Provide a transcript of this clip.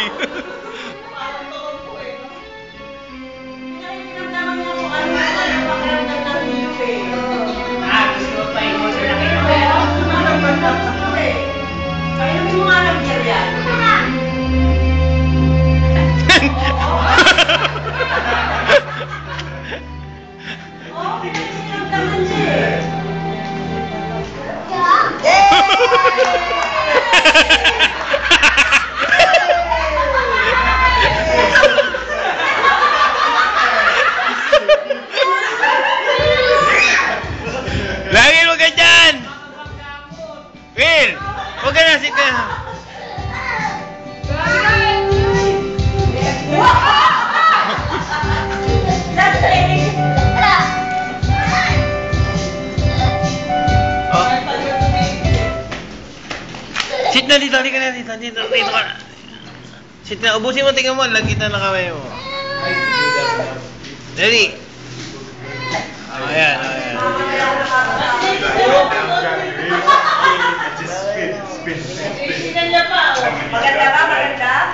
Parang totoo po eh. Nakikiramdaman niya kung ano yung pakiramdam ng iyo eh. Gusto mo pa yung order na kayo. Kaya gusto mo ng bandang ko eh. Kaya mo nga ng beer yan. Oo, nakikiramdaman niya eh. Lagi mo ganyan! Will! Huwag ka na, sit ka na. Oh. Sit na dito, halika na dito, dito ka na. Sit na, ubusin mo, tingnan mo, lagit na kamay mo. Ready? Ayan, ayan. Maganda ba? Maganda?